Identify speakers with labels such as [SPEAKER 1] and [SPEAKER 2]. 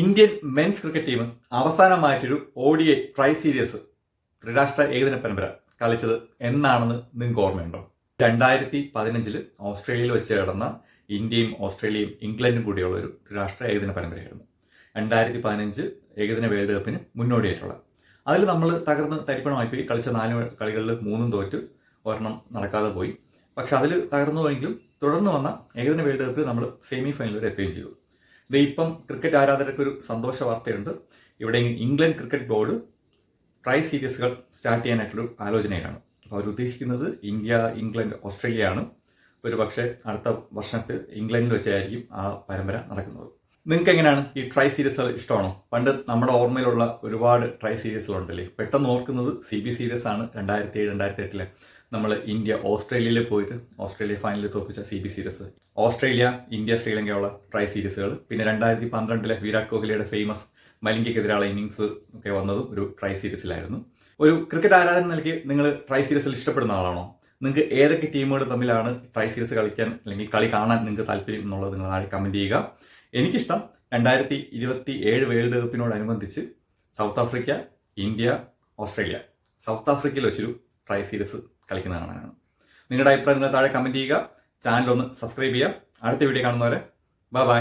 [SPEAKER 1] Indian men's cricket team അവസാനമായിട്ടൊരു ODI tri series ത്രിരാഷ്ട്ര ഏകദിന പരമ്പര കളിച്ചത് എന്നാണെന്ന് നിങ്ങൾക്ക് ഓർമ്മയുണ്ടോ? 2015 ഓസ്ട്രേലിയയിൽ വെച്ച് നടന്ന ഇന്ത്യയും ഓസ്ട്രേലിയയും ഇംഗ്ലണ്ടും കൂടിയുള്ള ഒരു ത്രിരാഷ്ട്ര ഏകദിന പരമ്പരയായിരുന്നു. 2015 ഏകദിന വേൾഡ് കപ്പിന് മുന്നോടിയായിട്ടുള്ള. അതിൽ നമ്മൾ തകർന്ന് തരിപ്പണമായി പോയി. കളിച്ച 4 കളികളിൽ 3 തോറ്റ്, ഒരെണ്ണം നടക്കാതെ പോയി. പക്ഷെ അതിൽ തകർന്നു പോയെങ്കിലും തുടർന്ന് വന്ന ഏകദിന വേൾഡ് കപ്പിൽ നമ്മൾ സെമി ഫൈനൽ വരെ എത്തുകയും ചെയ്തു. ഇത് ഇപ്പം ക്രിക്കറ്റ് ആരാധകർക്ക് ഒരു സന്തോഷ വാർത്തയുണ്ട്. ഇവിടെ ഇംഗ്ലണ്ട് ക്രിക്കറ്റ് ബോർഡ് ട്രൈ സീരീസുകൾ സ്റ്റാർട്ട് ചെയ്യാനായിട്ടൊരു ആലോചനയിലാണ്. അപ്പോൾ അവർ ഉദ്ദേശിക്കുന്നത് ഇന്ത്യ, ഇംഗ്ലണ്ട്, ഓസ്ട്രേലിയ ആണ്. ഒരു പക്ഷേ അടുത്ത വർഷത്ത് ഇംഗ്ലണ്ടിൽ വെച്ചായിരിക്കും ആ പരമ്പര നടക്കുന്നത്. നിങ്ങൾക്ക് എങ്ങനെയാണ് ഈ ട്രൈ സീരീസുകൾ ഇഷ്ടമാണോ? പണ്ട് നമ്മുടെ ഓർമ്മയിലുള്ള ഒരുപാട് ട്രൈ സീരീസുകളുണ്ടല്ലേ. പെട്ടെന്ന് ഓർക്കുന്നത് CB സീരീസ് ആണ്. 2007-2008 നമ്മൾ ഇന്ത്യ ഓസ്ട്രേലിയയിൽ പോയിട്ട് ഓസ്ട്രേലിയ ഫൈനലിൽ തോൽപ്പിച്ച CB സീരീസ്, ഓസ്ട്രേലിയ, ഇന്ത്യ, ശ്രീലങ്കയുള്ള ട്രൈ സീരീസുകൾ, പിന്നെ 2012 വിരാട് കോഹ്ലിയുടെ ഫേമസ് മലിംഗയ്ക്കെതിരായ ഇന്നിങ്സ് ഒക്കെ വന്നതും ഒരു ട്രൈ സീരീസിലായിരുന്നു. ഒരു ക്രിക്കറ്റ് ആരാധന നൽകി നിങ്ങൾ ട്രൈ സീരീസിൽ ഇഷ്ടപ്പെടുന്ന ആളാണോ? നിങ്ങൾക്ക് ഏതൊക്കെ ടീമുകൾ തമ്മിലാണ് ട്രൈ സീരീസ് കളിക്കാൻ അല്ലെങ്കിൽ കളി കാണാൻ നിങ്ങൾക്ക് താല്പര്യം എന്നുള്ളത് നിങ്ങൾ താഴെ കമന്റ് ചെയ്യുക. എനിക്കിഷ്ടം 2027 വേൾഡ് കപ്പിനോടനുബന്ധിച്ച് South Africa, India, Australia, South ആഫ്രിക്കയിൽ വെച്ചൊരു ട്രൈ സീരീസ് കളിക്കുന്നതാണ്. നിങ്ങളുടെ അഭിപ്രായം നിങ്ങൾ താഴെ കമന്റ് ചെയ്യുക. ചാനൽ ഒന്ന് സബ്സ്ക്രൈബ് ചെയ്യുക. അടുത്ത വീഡിയോ കാണുന്നവരെ ബൈ.